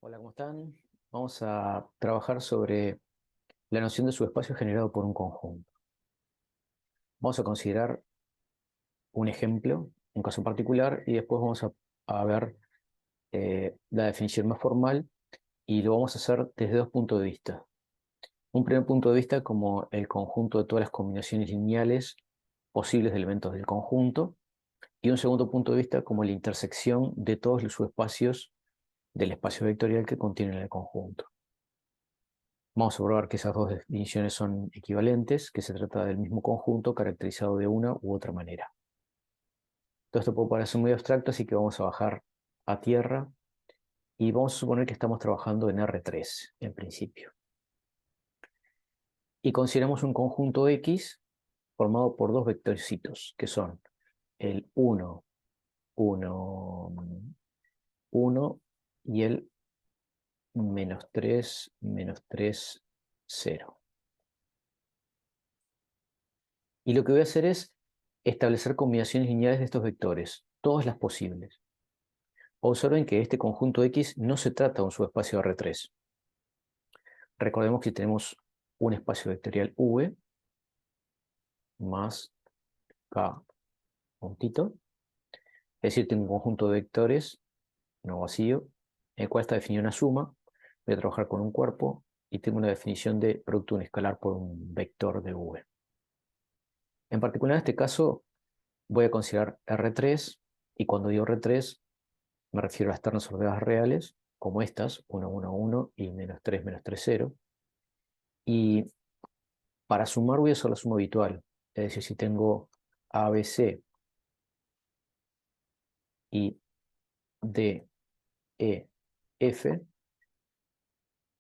Hola, ¿cómo están? Vamos a trabajar sobre la noción de subespacio generado por un conjunto. Vamos a considerar un ejemplo, un caso particular, y después vamos a ver la definición más formal y lo vamos a hacer desde dos puntos de vista. Un primer punto de vista como el conjunto de todas las combinaciones lineales posibles de elementos del conjunto, y un segundo punto de vista como la intersección de todos los subespacios del espacio vectorial que contienen el conjunto. Vamos a probar que esas dos definiciones son equivalentes, que se trata del mismo conjunto caracterizado de una u otra manera. Todo esto puede parecer muy abstracto, así que vamos a bajar a tierra y vamos a suponer que estamos trabajando en R3 en principio. Y consideramos un conjunto X formado por dos vectorcitos, que son el 1, 1, 1 y el -3, -3, 0. Y lo que voy a hacer es establecer combinaciones lineales de estos vectores, todas las posibles. Observen que este conjunto X no se trata de un subespacio R3. Recordemos que tenemos un espacio vectorial V más K puntito, es decir, tengo un conjunto de vectores no vacío, en el cual está definida una suma. Voy a trabajar con un cuerpo y tengo una definición de producto de un escalar por un vector de V. En particular, en este caso, voy a considerar R3, y cuando digo R3, me refiero a las ternas ordenadas reales, como estas, 1, 1, 1 y -3, -3, 0. Y para sumar voy a usar la suma habitual. Es decir, si tengo ABC y DEF,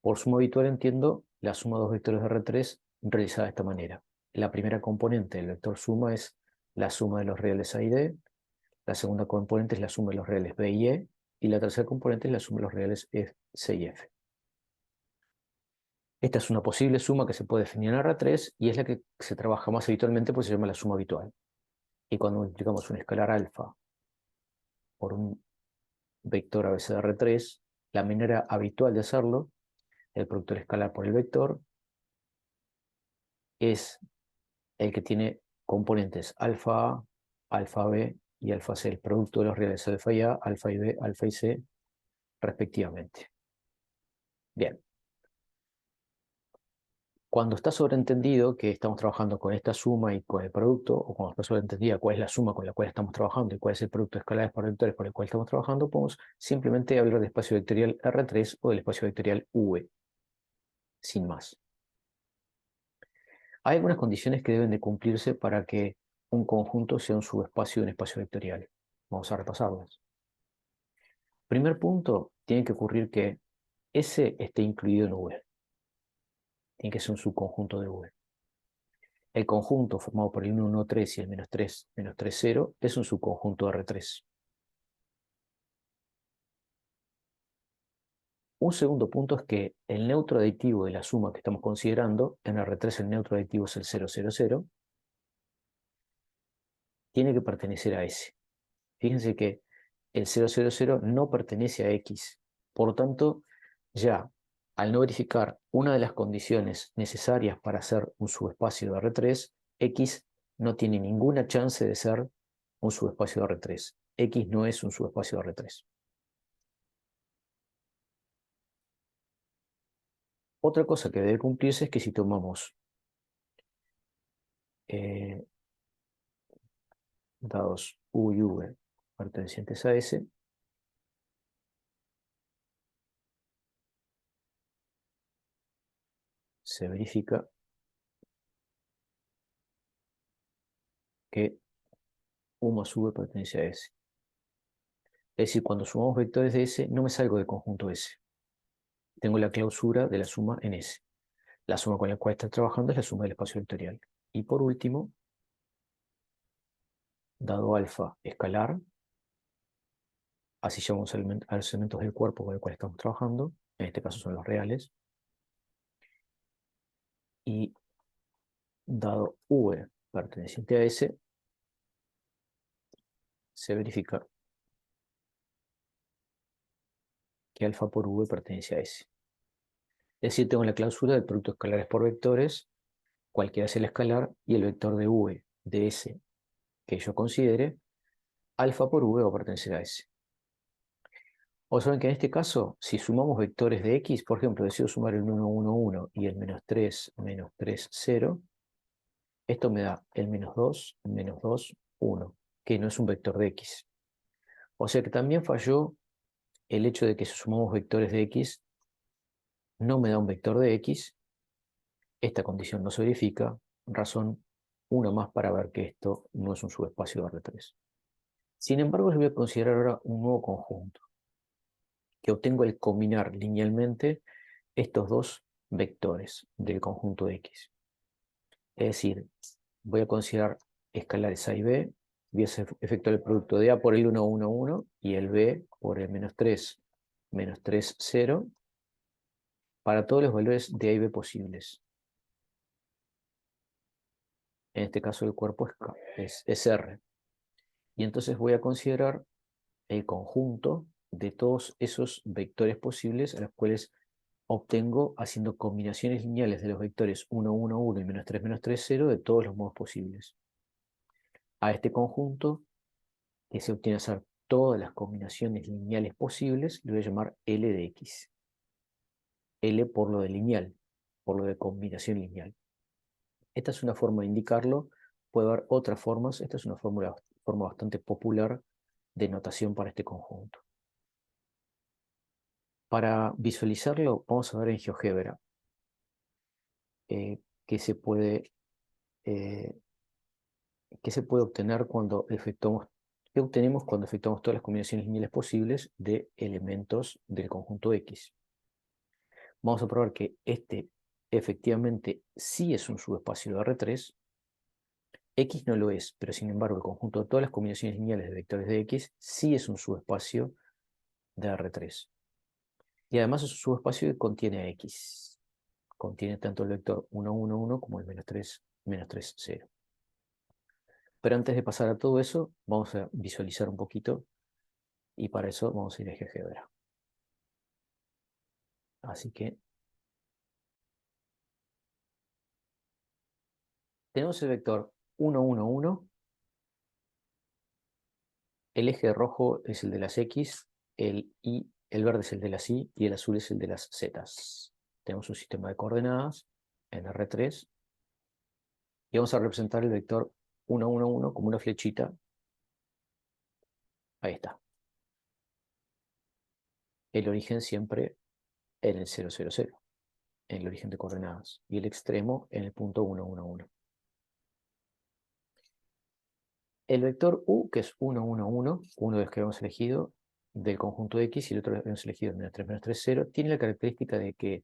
por suma habitual entiendo la suma de dos vectores de R3 realizada de esta manera. La primera componente del vector suma es la suma de los reales A y D, la segunda componente es la suma de los reales B y E, y la tercera componente es la suma de los reales C y F. Esta es una posible suma que se puede definir en R3 y es la que se trabaja más habitualmente, pues se llama la suma habitual. Y cuando multiplicamos un escalar alfa por un vector ABC de R3, la manera habitual de hacerlo, el productor escalar por el vector, es el que tiene componentes alfa A, alfa B y alfa C, el producto de los reales alfa y A, alfa y B, alfa y C, respectivamente. Bien. Cuando está sobreentendido que estamos trabajando con esta suma y con el producto, o cuando está sobreentendida cuál es la suma con la cual estamos trabajando y cuál es el producto de escalares por vectores por el cual estamos trabajando, podemos simplemente hablar del espacio vectorial R3 o del espacio vectorial V, sin más. Hay algunas condiciones que deben de cumplirse para que un conjunto sea un subespacio de un espacio vectorial. Vamos a repasarlas. Primer punto, tiene que ocurrir que S esté incluido en V. Tiene que ser un subconjunto de V. El conjunto formado por el 1, 1, 3 y el -3, -3, 0 es un subconjunto de R3. Un segundo punto es que el neutro aditivo de la suma que estamos considerando, en R3 el neutro aditivo es el 0, 0, 0, tiene que pertenecer a S. Fíjense que el 0, 0, 0 no pertenece a X. Por lo tanto, ya al no verificar una de las condiciones necesarias para hacer un subespacio de R3, X no tiene ninguna chance de ser un subespacio de R3. X no es un subespacio de R3. Otra cosa que debe cumplirse es que si tomamos eh, dados U y V pertenecientes a S, se verifica que U más V pertenece a S. Es decir, cuando sumamos vectores de S, no me salgo del conjunto S. Tengo la clausura de la suma en S. La suma con la cual está trabajando es la suma del espacio vectorial. Y por último, dado alfa escalar, así llamamos a los elementos del cuerpo con el cual estamos trabajando, en este caso son los reales, y dado V perteneciente a S, se verifica que alfa por v pertenece a S. Es decir, tengo la cláusula del producto de escalares por vectores, cualquiera sea el escalar, y el vector de v de S que yo considere, alfa por v va a pertenecer a S. O saben que en este caso, si sumamos vectores de X, por ejemplo, deseo sumar el 1, 1, 1 y el menos 3, 0, esto me da el menos 2, 1, que no es un vector de X. O sea que también falló el hecho de que si sumamos vectores de X, no me da un vector de X. Esta condición no se verifica, razón una más para ver que esto no es un subespacio de R3. Sin embargo, les voy a considerar ahora un nuevo conjunto, que obtengo al combinar linealmente estos dos vectores del conjunto de X. Es decir, voy a considerar escalares A y B, voy a efectuar el producto de A por el 1, 1, 1 y el B por el menos 3, 0, para todos los valores de A y B posibles. En este caso el cuerpo es R. Y entonces voy a considerar el conjunto de todos esos vectores posibles a los cuales obtengo haciendo combinaciones lineales de los vectores 1, 1, 1 y menos 3, 0 de todos los modos posibles. A este conjunto, que se obtiene hacer todas las combinaciones lineales posibles, le voy a llamar L de X. L por lo de lineal, por lo de combinación lineal. Esta es una forma de indicarlo. Puede haber otras formas. Esta es una forma bastante popular de notación para este conjunto. Para visualizarlo, vamos a ver en GeoGebra qué se puede obtener cuando qué obtenemos cuando efectuamos todas las combinaciones lineales posibles de elementos del conjunto X. Vamos a probar que este efectivamente sí es un subespacio de R3. X no lo es, pero sin embargo el conjunto de todas las combinaciones lineales de vectores de X sí es un subespacio de R3. Y además es un subespacio que contiene a X. Contiene tanto el vector 1, 1, 1 como el menos 3, 0. Pero antes de pasar a todo eso, vamos a visualizar un poquito y para eso vamos a ir a GeoGebra. Así que tenemos el vector 1, 1, 1. El eje rojo es el de las X, el verde es el de las Y y el azul es el de las Z. Tenemos un sistema de coordenadas en R3 y vamos a representar el vector 1, 1, 1 como una flechita. Ahí está. El origen siempre en el 0, 0, 0, en el origen de coordenadas, y el extremo en el punto 1, 1, 1. El vector U, que es 1, 1, 1, uno de los que hemos elegido del conjunto X y el otro que hemos elegido menos 3, 0, tiene la característica de que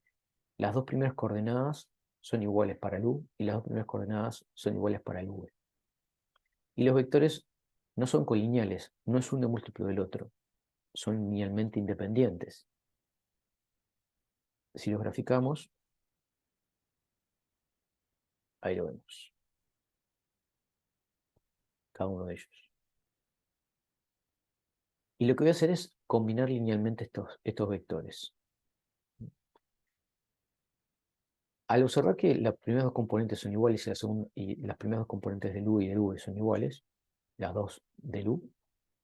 las dos primeras coordenadas son iguales para el U y las dos primeras coordenadas son iguales para el V. Y los vectores no son colineales, no es uno múltiplo del otro, son linealmente independientes. Si los graficamos, ahí lo vemos, cada uno de ellos. Y lo que voy a hacer es combinar linealmente estos vectores. Al observar que las primeras dos componentes son iguales y las primeras dos componentes del U y del V son iguales, las dos del U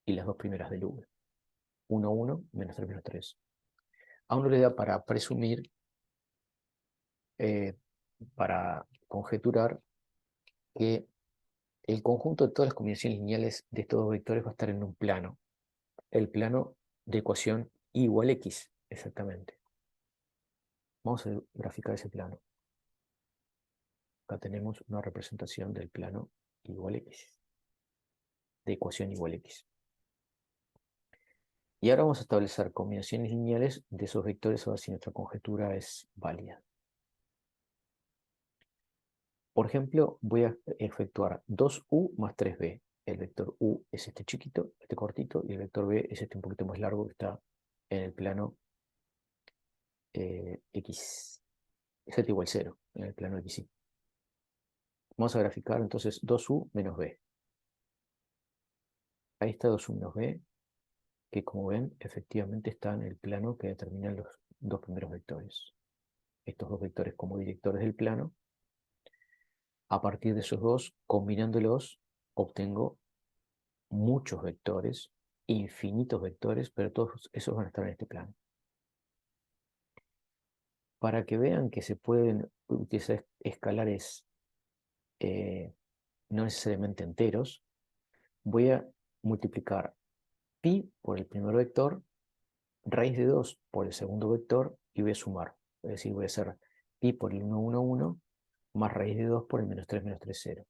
y las dos primeras del V. 1, 1, menos 3, menos 3. A uno le da para presumir, para conjeturar, que el conjunto de todas las combinaciones lineales de estos dos vectores va a estar en un plano. El plano de ecuación y igual X, exactamente. Vamos a graficar ese plano. Acá tenemos una representación del plano igual X, de ecuación igual X. Y ahora vamos a establecer combinaciones lineales de esos vectores a ver si nuestra conjetura es válida. Por ejemplo, voy a efectuar 2U más 3B. El vector U es este chiquito, este cortito, y el vector B es este un poquito más largo que está en el plano X, z igual 0, en el plano XY. Vamos a graficar entonces 2U menos B. Ahí está 2U menos B. que, como ven, efectivamente está en el plano que determinan los dos primeros vectores. Estos dos vectores como directores del plano. A partir de esos dos, combinándolos, obtengo muchos vectores, infinitos vectores, pero todos esos van a estar en este plano. Para que vean que se pueden utilizar escalares no necesariamente enteros, voy a multiplicar pi por el primer vector, raíz de 2 por el segundo vector y voy a sumar. Es decir, voy a hacer pi por el 1, 1, 1 más raíz de 2 por el menos 3, 0.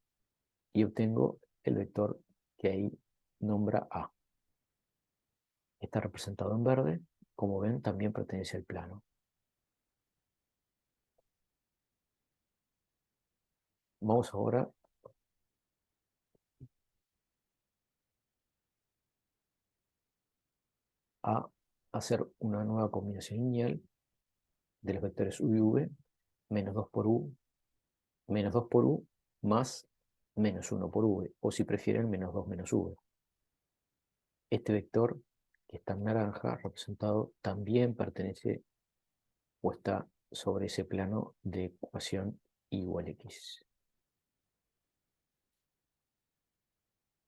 Y obtengo el vector que ahí nombra A. Está representado en verde. Como ven, también pertenece al plano. Vamos ahora a hacer una nueva combinación lineal de los vectores u y v, menos 2 por u, menos 2 por u, más menos 1 por v, o si prefieren, menos 2 menos v. Este vector, que está en naranja, representado, también pertenece o está sobre ese plano de ecuación y igual x.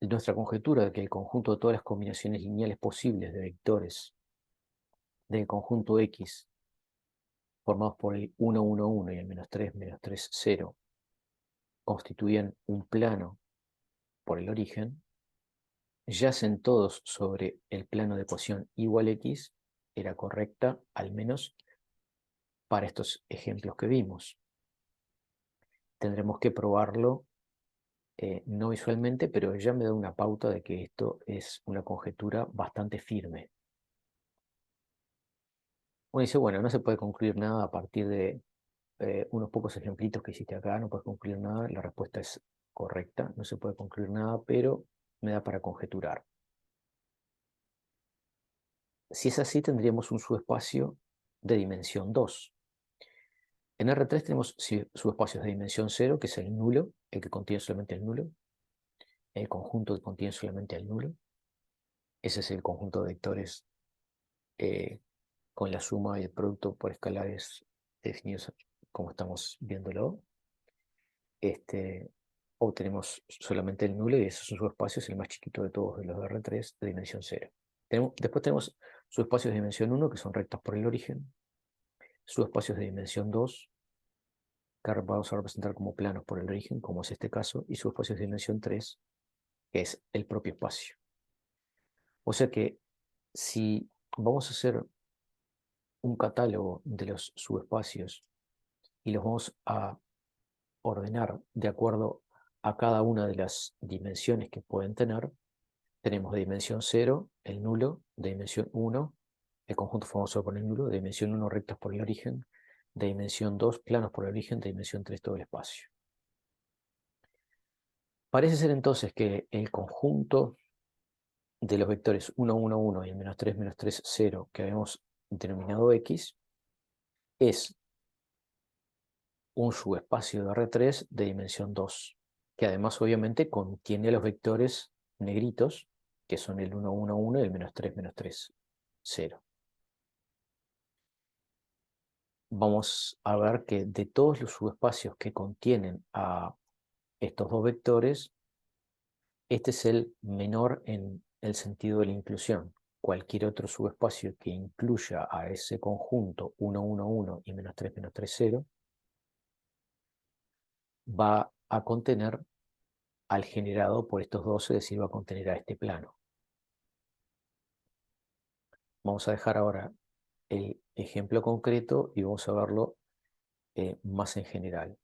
Nuestra conjetura de que el conjunto de todas las combinaciones lineales posibles de vectores del conjunto X formados por el 1, 1, 1 y el menos 3, 0 constituían un plano por el origen, yacen todos sobre el plano de ecuación igual X, era correcta, al menos para estos ejemplos que vimos. Tendremos que probarlo no visualmente, pero ya me da una pauta de que esto es una conjetura bastante firme. Uno dice, bueno, no se puede concluir nada a partir de unos pocos ejemplitos que hiciste acá, no puedes concluir nada. La respuesta es correcta, no se puede concluir nada, pero me da para conjeturar. Si es así, tendríamos un subespacio de dimensión 2. En R3 tenemos subespacios de dimensión 0, que es el nulo, el que contiene solamente el nulo, el conjunto que contiene solamente el nulo. Ese es el conjunto de vectores con la suma y el producto por escalares definidos como estamos viéndolo. Obtenemos solamente el nulo y ese subespacio es el más chiquito de todos de los de R3 de dimensión 0. Después tenemos subespacios de dimensión 1 que son rectas por el origen, subespacios de dimensión 2 que vamos a representar como planos por el origen, como es este caso, y subespacios de dimensión 3 que es el propio espacio. O sea que si vamos a hacer un catálogo de los subespacios y los vamos a ordenar de acuerdo a cada una de las dimensiones que pueden tener, tenemos de dimensión 0 el nulo, de dimensión 1 el conjunto formado solo por el nulo, de dimensión 1 rectas por el origen, de dimensión 2 planos por el origen, de dimensión 3 todo el espacio. Parece ser entonces que el conjunto de los vectores 1, 1, 1 y el menos 3, 0 que habíamos denominado X es un subespacio de R3 de dimensión 2, que además obviamente contiene los vectores negritos, que son el 1, 1, 1 y el menos 3, 0. Vamos a ver que de todos los subespacios que contienen a estos dos vectores, este es el menor en el sentido de la inclusión. Cualquier otro subespacio que incluya a ese conjunto 1, 1, 1 y menos 3, 0 va a contener al generado por estos dos, es decir, va a contener a este plano. Vamos a dejar ahora el ejemplo concreto y vamos a verlo más en general.